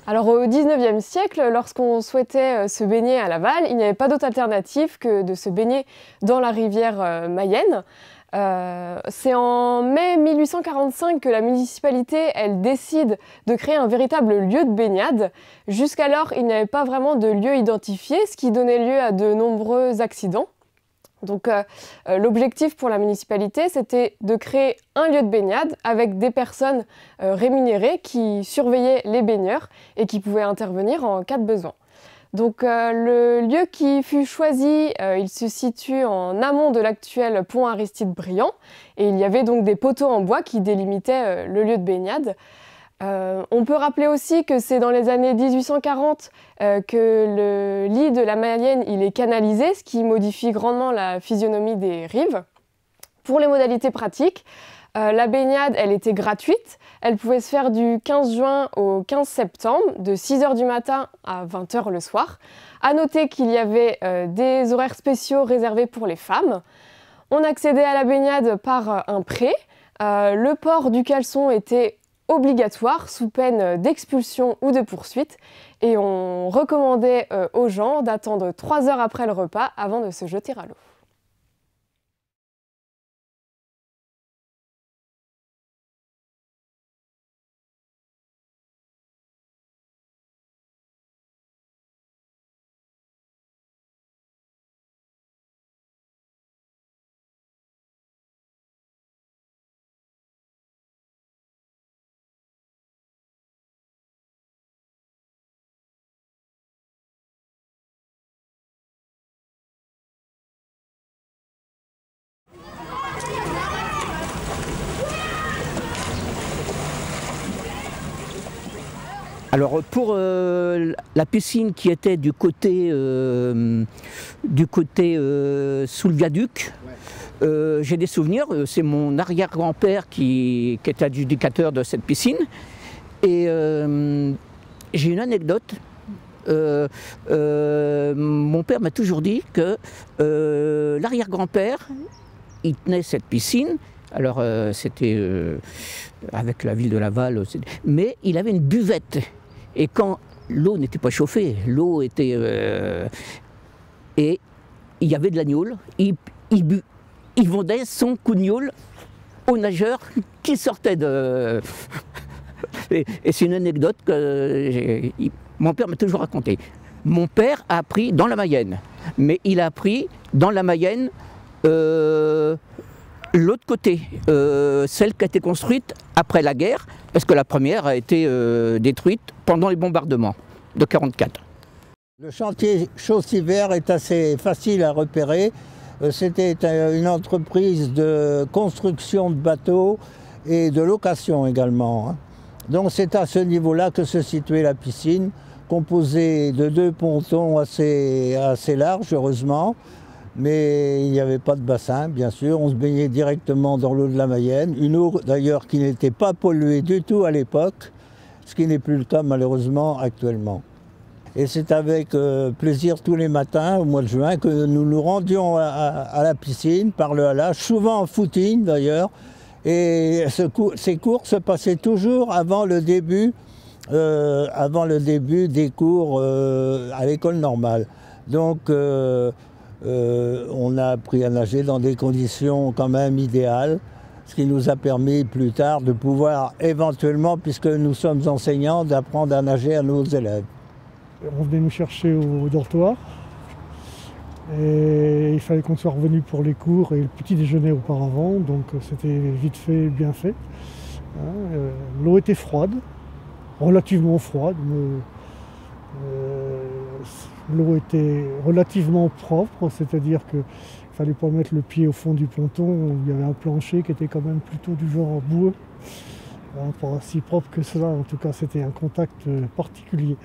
Alors au XIXe siècle, lorsqu'on souhaitait se baigner à Laval, il n'y avait pas d'autre alternative que de se baigner dans la rivière Mayenne. C'est en mai 1845 que la municipalité, elle décide de créer un véritable lieu de baignade. Jusqu'alors, il n'y avait pas vraiment de lieu identifié, ce qui donnait lieu à de nombreux accidents. Donc l'objectif pour la municipalité, c'était de créer un lieu de baignade avec des personnes rémunérées qui surveillaient les baigneurs et qui pouvaient intervenir en cas de besoin. Donc le lieu qui fut choisi, il se situe en amont de l'actuel pont Aristide-Briand et il y avait donc des poteaux en bois qui délimitaient le lieu de baignade. On peut rappeler aussi que c'est dans les années 1840 que le lit de la Mayenne il est canalisé, ce qui modifie grandement la physionomie des rives. Pour les modalités pratiques, la baignade elle était gratuite, elle pouvait se faire du 15 juin au 15 septembre, de 6h du matin à 20h le soir. À noter qu'il y avait des horaires spéciaux réservés pour les femmes. On accédait à la baignade par un pré. Le port du caleçon était obligatoire sous peine d'expulsion ou de poursuite et on recommandait aux gens d'attendre 3 heures après le repas avant de se jeter à l'eau. Alors pour la piscine qui était du côté sous le viaduc, j'ai des souvenirs. C'est mon arrière-grand-père qui est adjudicateur de cette piscine. Et j'ai une anecdote. Mon père m'a toujours dit que l'arrière-grand-père, il tenait cette piscine. Alors c'était avec la ville de Laval, mais il avait une buvette. Et quand l'eau n'était pas chauffée, l'eau était... et il y avait de l'agneau, il vendait son coup de gnôle aux nageurs qui sortaient de... et c'est une anecdote que mon père m'a toujours racontée. Mon père a appris dans la Mayenne, mais il a appris dans la Mayenne l'autre côté, celle qui a été construite après la guerre, parce que la première a été détruite pendant les bombardements de 1944. Le chantier Chaussy-Vert est assez facile à repérer. C'était une entreprise de construction de bateaux et de location également. Donc c'est à ce niveau-là que se situait la piscine, composée de 2 pontons assez larges, heureusement. Mais il n'y avait pas de bassin, bien sûr. On se baignait directement dans l'eau de la Mayenne. Une eau d'ailleurs qui n'était pas polluée du tout à l'époque, ce qui n'est plus le cas malheureusement actuellement. Et c'est avec plaisir tous les matins, au mois de juin, que nous nous rendions à la piscine par le halage, souvent en footing d'ailleurs. Et ces cours se passaient toujours avant le début des cours à l'école normale. Donc on a appris à nager dans des conditions quand même idéales, ce qui nous a permis plus tard de pouvoir éventuellement, puisque nous sommes enseignants, d'apprendre à nager à nos élèves. On venait nous chercher au dortoir et il fallait qu'on soit revenu pour les cours et le petit déjeuner auparavant, donc c'était vite fait, bien fait. L'eau était froide, relativement froide. L'eau était relativement propre, c'est-à-dire qu'il ne fallait pas mettre le pied au fond du ponton, il y avait un plancher qui était quand même plutôt du genre boueux. Pas si propre que cela, en tout cas c'était un contact particulier.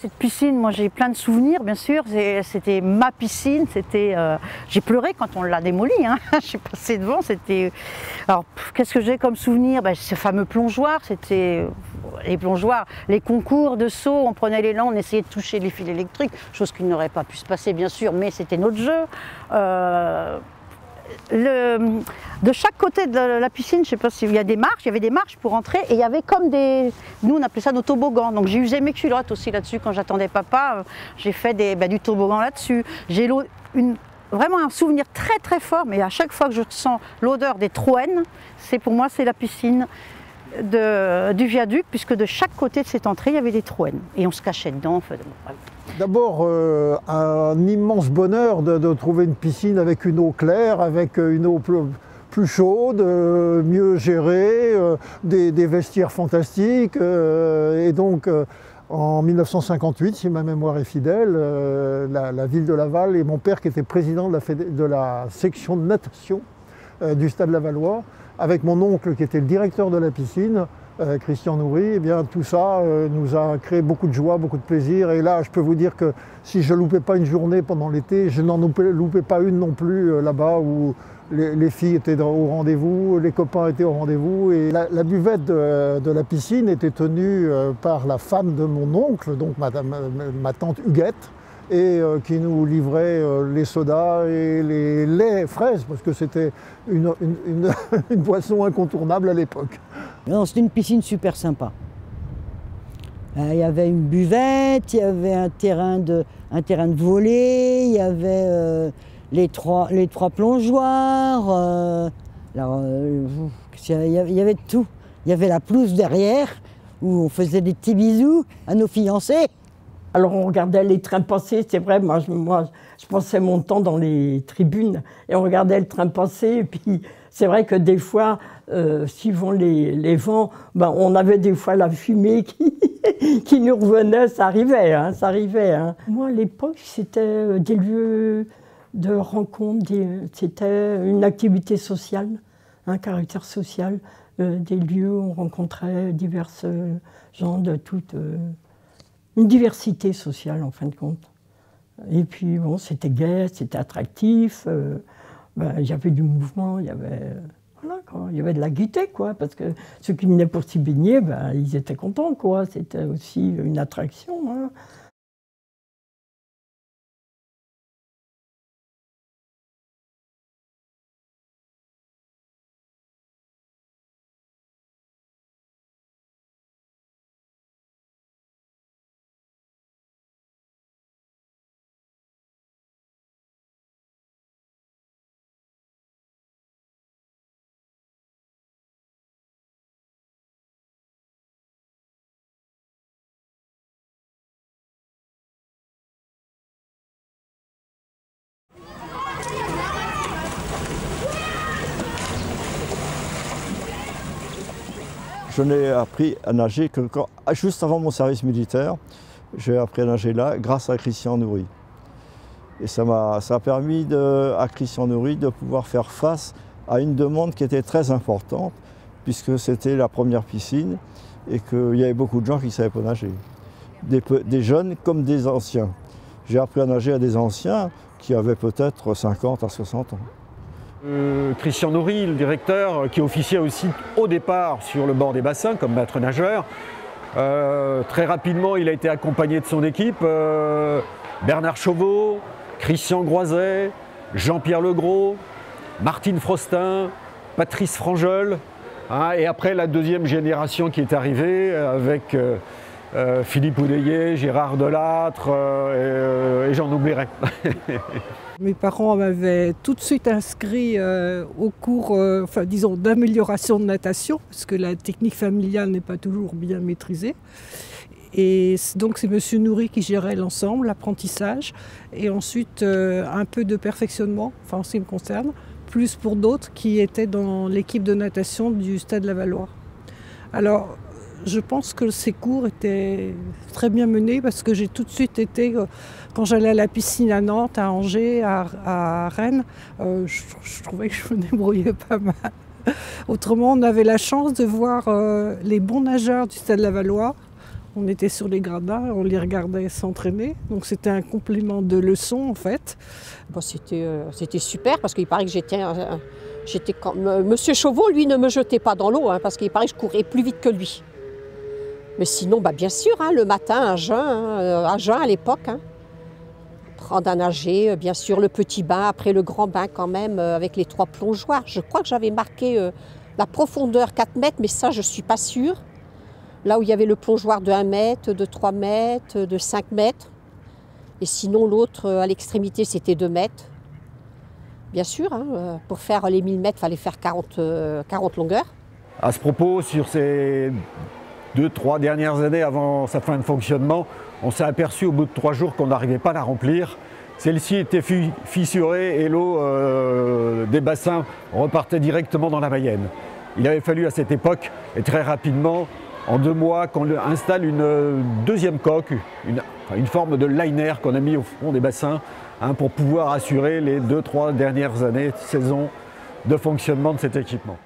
Cette piscine, moi j'ai plein de souvenirs, bien sûr. C'était ma piscine. J'ai pleuré quand on l'a démolie. Hein. Je suis passée devant. Alors, qu'est-ce que j'ai comme souvenir? Ce fameux plongeoir. C'était les plongeoirs, les concours de saut. On prenait l'élan, on essayait de toucher les fils électriques, chose qui n'aurait pas pu se passer, bien sûr, mais c'était notre jeu. De chaque côté de la piscine, je ne sais pas s'il y a des marches, il y avait des marches pour entrer et il y avait comme nous on appelait ça nos toboggans, donc j'ai usé mes culottes aussi là-dessus quand j'attendais papa, j'ai fait du toboggan là-dessus. J'ai vraiment un souvenir très très fort, mais à chaque fois que je sens l'odeur des Troènes, pour moi c'est la piscine du viaduc, puisque de chaque côté de cette entrée il y avait des Troènes et on se cachait dedans. D'abord, un immense bonheur de trouver une piscine avec une eau claire, avec une eau plus chaude, mieux gérée, des vestiaires fantastiques. Et donc, en 1958, si ma mémoire est fidèle, la ville de Laval et mon père qui était président de la section de natation du Stade Lavallois, avec mon oncle qui était le directeur de la piscine, Christian Nourry, eh bien, tout ça nous a créé beaucoup de joie, beaucoup de plaisir. Et là, je peux vous dire que si je ne loupais pas une journée pendant l'été, je n'en loupais pas une non plus là-bas où les filles étaient au rendez-vous, les copains étaient au rendez-vous. Et la buvette de la piscine était tenue par la femme de mon oncle, donc ma tante Huguette, et qui nous livrait les sodas et les laits fraises, parce que c'était une boisson incontournable à l'époque. C'était une piscine super sympa. Il y avait une buvette, il y avait un terrain de volley, il y avait les trois plongeoires. Il y avait tout. Il y avait la pelouse derrière, où on faisait des petits bisous à nos fiancés. Alors on regardait les trains passer, c'est vrai, moi je passais mon temps dans les tribunes et on regardait le train passer et puis c'est vrai que des fois, suivant les vents, on avait des fois la fumée qui nous revenait, ça arrivait. Hein. Moi à l'époque c'était des lieux de rencontre, c'était une activité sociale, un caractère social, des lieux où on rencontrait divers gens de toutes... une diversité sociale en fin de compte. Et puis bon, c'était gai, c'était attractif, il y avait du mouvement, il y avait de la gaieté, quoi, parce que ceux qui venaient pour s'y baigner, ils étaient contents, quoi. C'était aussi une attraction. Hein. Je n'ai appris à nager que juste avant mon service militaire. J'ai appris à nager là grâce à Christian Nourry. Et ça a permis à Christian Nourry de pouvoir faire face à une demande qui était très importante, puisque c'était la première piscine et qu'il y avait beaucoup de gens qui ne savaient pas nager. Des jeunes comme des anciens. J'ai appris à nager à des anciens qui avaient peut-être 50 à 60 ans. Christian Nourry, le directeur, qui officiait aussi au départ sur le bord des bassins comme maître nageur. Très rapidement, il a été accompagné de son équipe, Bernard Chauveau, Christian Groiset, Jean-Pierre Legros, Martine Frostin, Patrice Frangeul, hein, et après la deuxième génération qui est arrivée avec Philippe Oudéier, Gérard Delattre et j'en oublierai. Mes parents m'avaient tout de suite inscrit au cours d'amélioration de natation, parce que la technique familiale n'est pas toujours bien maîtrisée. Et donc c'est M. Nourry qui gérait l'ensemble, l'apprentissage, et ensuite un peu de perfectionnement, en ce qui me concerne, plus pour d'autres qui étaient dans l'équipe de natation du Stade Lavallois. Alors, je pense que ces cours étaient très bien menés parce que j'ai tout de suite été, quand j'allais à la piscine à Nantes, à Angers, à Rennes, je trouvais que je me débrouillais pas mal. Autrement, on avait la chance de voir les bons nageurs du Stade Lavallois. On était sur les gradins, on les regardait s'entraîner. Donc c'était un complément de leçon en fait. Bon, c'était super parce qu'il paraît que j'étais comme... Monsieur Chauveau, lui, ne me jetait pas dans l'eau parce qu'il paraît que je courais plus vite que lui. Mais sinon, bien sûr, le matin, à jeun à l'époque. Prendre à nager, bien sûr, le petit bain, après le grand bain quand même, avec les 3 plongeoires. Je crois que j'avais marqué la profondeur 4 mètres, mais ça, je ne suis pas sûre. Là où il y avait le plongeoir de 1 mètre, de 3 mètres, de 5 mètres. Et sinon, l'autre, à l'extrémité, c'était 2 mètres. Bien sûr, pour faire les 1000 mètres, il fallait faire 40 longueurs. À ce propos, sur ces 2-3 dernières années avant sa fin de fonctionnement, on s'est aperçu au bout de 3 jours qu'on n'arrivait pas à la remplir. Celle-ci était fissurée et l'eau des bassins repartait directement dans la Mayenne. Il avait fallu à cette époque, et très rapidement, en 2 mois, qu'on installe une deuxième coque, une forme de liner qu'on a mis au fond des bassins pour pouvoir assurer les 2-3 dernières saisons de fonctionnement de cet équipement.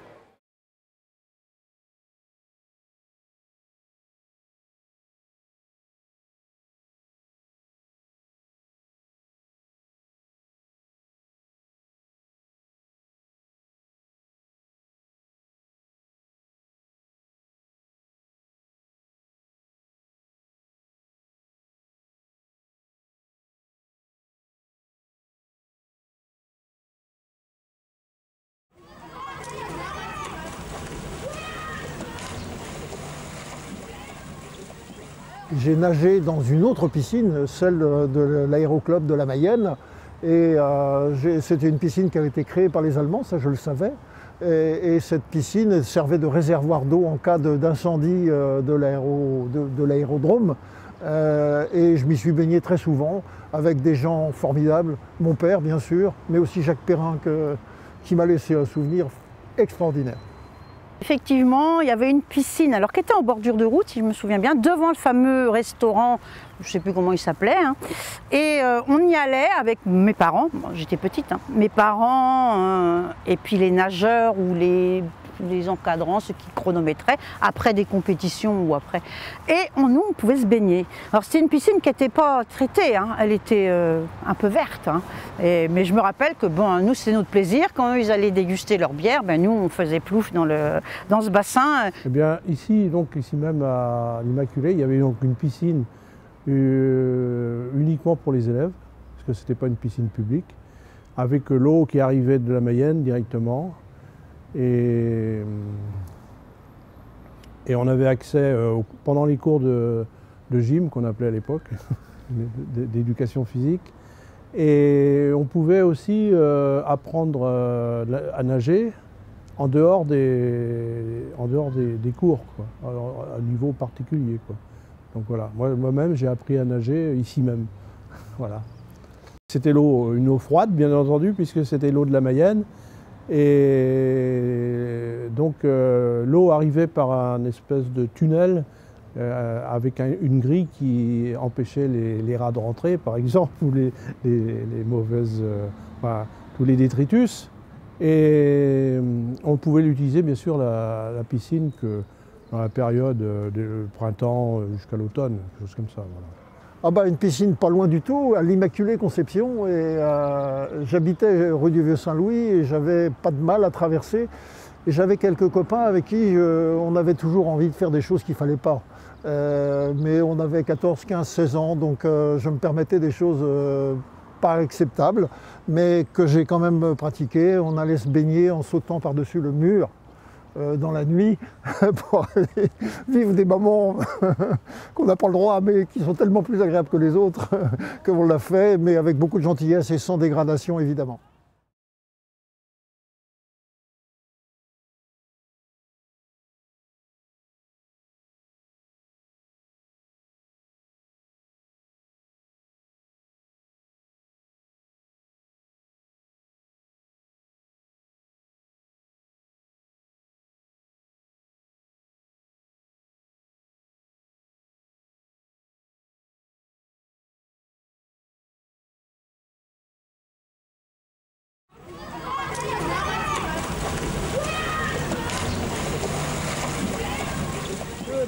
J'ai nagé dans une autre piscine, celle de l'aéroclub de la Mayenne. Et c'était une piscine qui avait été créée par les Allemands, ça je le savais. Et cette piscine servait de réservoir d'eau en cas d'incendie de l'aérodrome. Et je m'y suis baigné très souvent avec des gens formidables. Mon père, bien sûr, mais aussi Jacques Perrin qui m'a laissé un souvenir extraordinaire. Effectivement, il y avait une piscine, alors qui était en bordure de route, si je me souviens bien, devant le fameux restaurant, je ne sais plus comment il s'appelait. Et on y allait avec mes parents, j'étais petite, mes parents, et puis les nageurs ou les encadrants, ceux qui chronométraient, après des compétitions ou après. Et nous, on pouvait se baigner. Alors c'était une piscine qui n'était pas traitée, elle était un peu verte. Mais je me rappelle que nous, c'était notre plaisir. Quand eux, ils allaient déguster leur bière, nous, on faisait plouf dans ce bassin. Eh bien, ici même à l'Immaculée, il y avait donc une piscine uniquement pour les élèves, parce que ce n'était pas une piscine publique, avec l'eau qui arrivait de la Mayenne directement. Et on avait accès, pendant les cours de gym, qu'on appelait à l'époque, d'éducation physique, et on pouvait aussi apprendre à nager en dehors des cours, quoi, à niveau particulier, quoi. Donc voilà, moi-même j'ai appris à nager ici même. Voilà. C'était une eau froide, bien entendu, puisque c'était l'eau de la Mayenne. Et donc l'eau arrivait par un espèce de tunnel avec une grille qui empêchait les rats de rentrer, par exemple, ou les mauvaises, tous les détritus. Et on pouvait l'utiliser, bien sûr, la piscine que dans la période du printemps jusqu'à l'automne, quelque chose comme ça. Voilà. Une piscine pas loin du tout, à l'Immaculée Conception, et j'habitais rue du Vieux-Saint-Louis et j'avais pas de mal à traverser. Et j'avais quelques copains avec qui on avait toujours envie de faire des choses qu'il ne fallait pas. Mais on avait 14, 15, 16 ans, donc je me permettais des choses pas acceptables, mais que j'ai quand même pratiquées. On allait se baigner en sautant par-dessus le mur. Dans la nuit pour aller vivre des moments qu'on n'a pas le droit, mais qui sont tellement plus agréables que les autres, qu'on l'a fait, mais avec beaucoup de gentillesse et sans dégradation évidemment.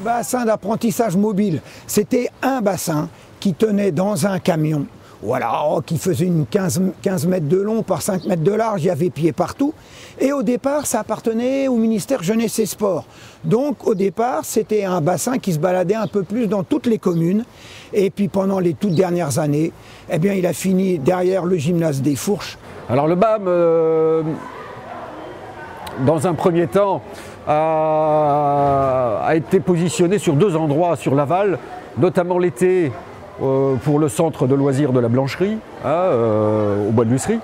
bassin d'apprentissage mobile. C'était un bassin qui tenait dans un camion, voilà, qui faisait une 15 mètres de long par 5 mètres de large, il y avait pieds partout. Et au départ, ça appartenait au ministère Jeunesse et Sport. Donc au départ, c'était un bassin qui se baladait un peu plus dans toutes les communes. Et puis pendant les toutes dernières années, eh bien, il a fini derrière le gymnase des Fourches. Alors le BAM, dans un premier temps, a été positionné sur 2 endroits sur Laval, notamment l'été pour le centre de loisirs de la Blancherie, au Bois de Lussery,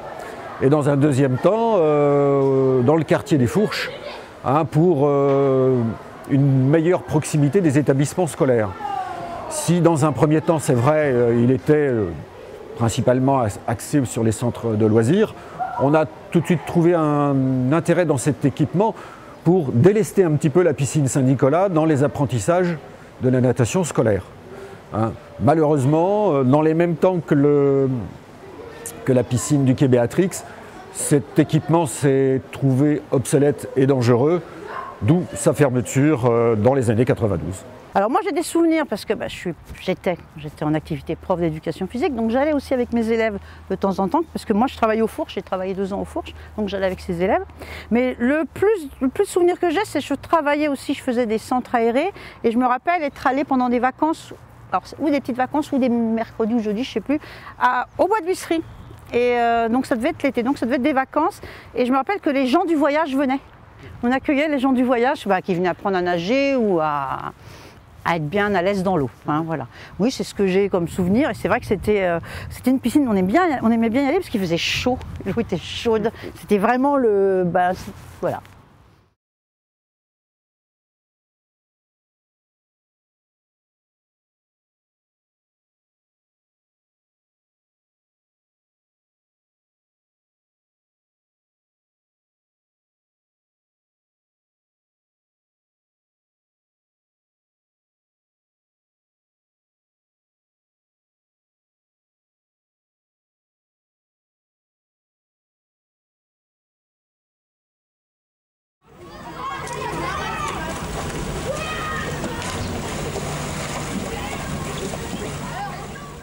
et dans un deuxième temps dans le quartier des Fourches, pour une meilleure proximité des établissements scolaires. Si dans un premier temps, c'est vrai, il était principalement axé sur les centres de loisirs, on a tout de suite trouvé un intérêt dans cet équipement pour délester un petit peu la piscine Saint-Nicolas dans les apprentissages de la natation scolaire. Malheureusement, dans les mêmes temps que la piscine du quai Béatrix, cet équipement s'est trouvé obsolète et dangereux, d'où sa fermeture dans les années 92. Alors moi j'ai des souvenirs parce que j'étais en activité prof d'éducation physique, donc j'allais aussi avec mes élèves de temps en temps, parce que moi je travaille aux Fourches, j'ai travaillé 2 ans aux Fourches, donc j'allais avec ces élèves. Mais le plus souvenir que j'ai, c'est que je travaillais aussi, je faisais des centres aérés, et je me rappelle être allée pendant des vacances, alors, ou des petites vacances, ou des mercredis ou jeudis, je ne sais plus, au Bois de Lussery. Et donc ça devait être l'été, donc ça devait être des vacances, et je me rappelle que les gens du voyage venaient. On accueillait les gens du voyage qui venaient apprendre à nager ou à être bien à l'aise dans l'eau. Voilà. Oui, c'est ce que j'ai comme souvenir. Et c'est vrai que c'était une piscine, on aimait bien y aller parce qu'il faisait chaud. L'eau était chaude. C'était vraiment voilà.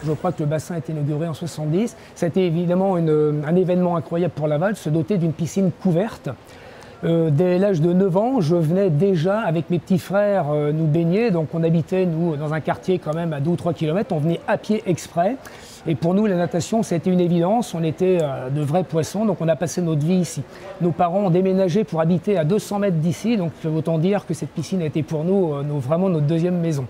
Je crois que le bassin a été inauguré en 1970. Ça a été évidemment un événement incroyable pour Laval, se doter d'une piscine couverte. Dès l'âge de 9 ans, je venais déjà avec mes petits frères nous baigner. Donc on habitait, nous, dans un quartier quand même à 2 ou 3 km. On venait à pied exprès. Et pour nous, la natation, c'était une évidence. On était de vrais poissons, donc on a passé notre vie ici. Nos parents ont déménagé pour habiter à 200 mètres d'ici. Donc autant dire que cette piscine a été pour nous vraiment notre deuxième maison.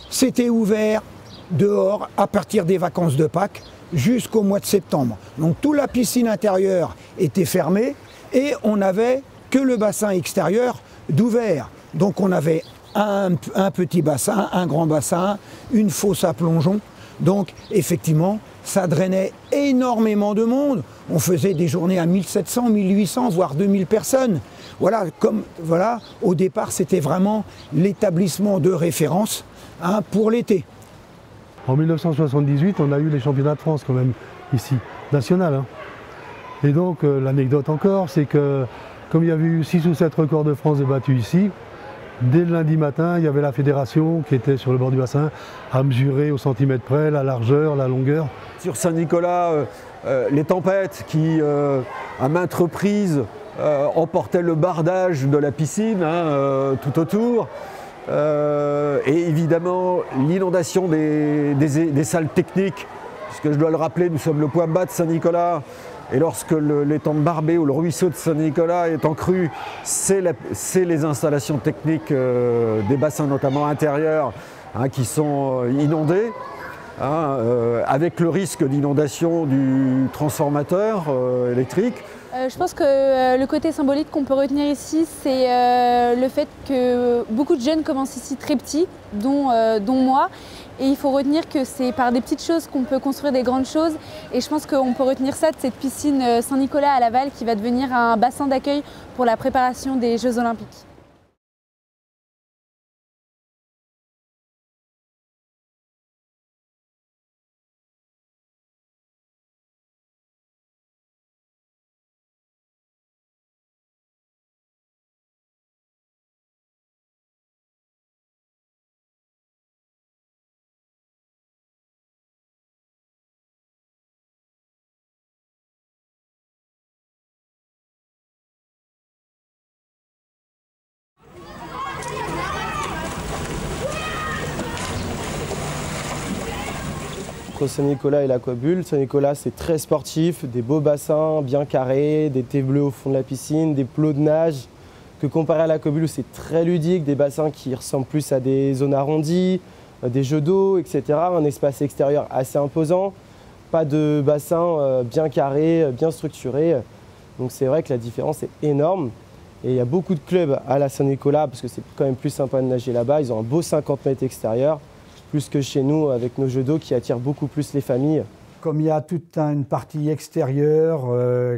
C'était ouvert dehors à partir des vacances de Pâques jusqu'au mois de septembre. Donc toute la piscine intérieure était fermée et on n'avait que le bassin extérieur d'ouvert. Donc on avait un petit bassin, un grand bassin, une fosse à plongeon. Donc effectivement, ça drainait énormément de monde. On faisait des journées à 1700, 1800, voire 2000 personnes. Voilà, au départ, c'était vraiment l'établissement de référence pour l'été. En 1978, on a eu les championnats de France quand même, ici, national. Et donc, l'anecdote encore, c'est que comme il y avait eu 6 ou 7 records de France de battus ici, dès le lundi matin, il y avait la fédération qui était sur le bord du bassin à mesurer au centimètre près la largeur, la longueur. Sur Saint-Nicolas, les tempêtes qui, à maintes reprises, emportaient le bardage de la piscine tout autour. Et évidemment l'inondation des salles techniques, puisque je dois le rappeler, nous sommes le point bas de Saint-Nicolas, et lorsque l'étang de Barbé ou le ruisseau de Saint-Nicolas est en crue, c'est les installations techniques des bassins notamment intérieurs qui sont inondés, avec le risque d'inondation du transformateur électrique. Je pense que le côté symbolique qu'on peut retenir ici, c'est le fait que beaucoup de jeunes commencent ici très petits, dont moi. Et il faut retenir que c'est par des petites choses qu'on peut construire des grandes choses. Et je pense qu'on peut retenir ça de cette piscine Saint-Nicolas à Laval qui va devenir un bassin d'accueil pour la préparation des Jeux Olympiques. entre Saint-Nicolas et l'Aquabulle. Saint-Nicolas, c'est très sportif, des beaux bassins bien carrés, des thés bleus au fond de la piscine, des plots de nage. Que comparé à l'Aquabulle, c'est très ludique, des bassins qui ressemblent plus à des zones arrondies, des jeux d'eau, etc. Un espace extérieur assez imposant, pas de bassin bien carré, bien structuré. Donc c'est vrai que la différence est énorme. Et il y a beaucoup de clubs à la Saint-Nicolas parce que c'est quand même plus sympa de nager là-bas. Ils ont un beau 50 mètres extérieur, plus que chez nous avec nos jeux d'eau qui attirent beaucoup plus les familles. Comme il y a toute une partie extérieure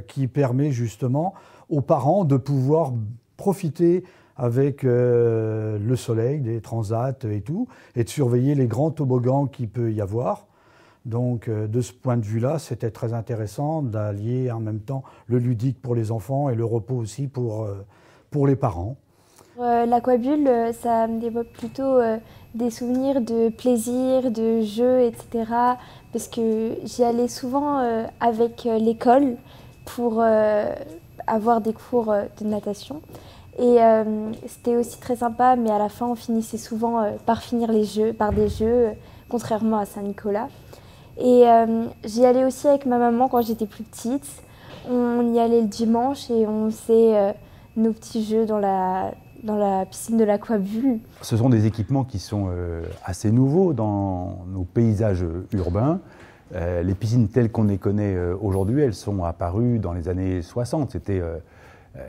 qui permet justement aux parents de pouvoir profiter avec le soleil, des transats et tout, et de surveiller les grands toboggans qu'il peut y avoir. Donc de ce point de vue-là, c'était très intéressant d'allier en même temps le ludique pour les enfants et le repos aussi pour les parents. L'Aquabulle, ça me développe plutôt des souvenirs de plaisir, de jeux, etc. Parce que j'y allais souvent avec l'école pour avoir des cours de natation. Et c'était aussi très sympa, mais à la fin, on finissait souvent par finir les jeux, par des jeux, contrairement à Saint-Nicolas. Et j'y allais aussi avec ma maman quand j'étais plus petite. On y allait le dimanche et on faisait nos petits jeux dans la piscine de l'Aquabulle. Ce sont des équipements qui sont assez nouveaux dans nos paysages urbains. Les piscines telles qu'on les connaît aujourd'hui, elles sont apparues dans les années 60. C'était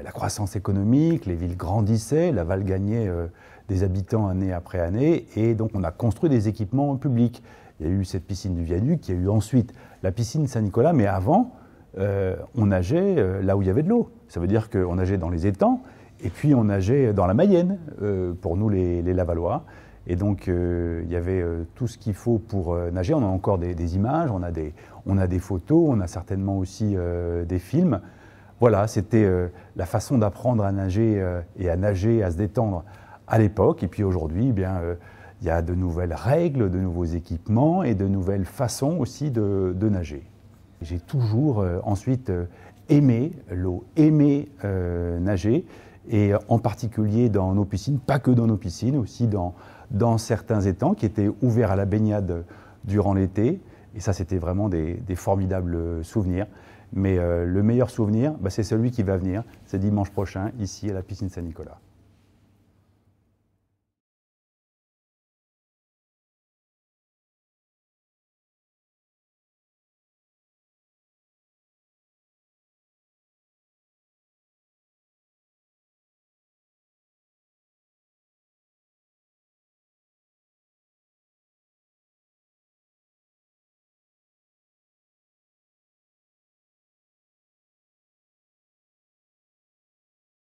la croissance économique, les villes grandissaient, Laval gagnait des habitants année après année, et donc on a construit des équipements publics. Il y a eu cette piscine du Viaduc, il y a eu ensuite la piscine Saint-Nicolas, mais avant, on nageait là où il y avait de l'eau. Ça veut dire qu'on nageait dans les étangs, et puis on nageait dans la Mayenne, pour nous les Lavallois. Et donc il y avait tout ce qu'il faut pour nager. On a encore des images, on a des photos, on a certainement aussi des films. Voilà, c'était la façon d'apprendre à nager et à nager, à se détendre à l'époque. Et puis aujourd'hui, eh bien, il y a de nouvelles règles, de nouveaux équipements et de nouvelles façons aussi de nager. J'ai toujours ensuite aimé l'eau, aimé nager, et en particulier dans nos piscines, pas que dans nos piscines, aussi dans certains étangs qui étaient ouverts à la baignade durant l'été. Et ça, c'était vraiment des formidables souvenirs. Mais le meilleur souvenir, c'est celui qui va venir, c'est dimanche prochain, ici à la piscine Saint-Nicolas.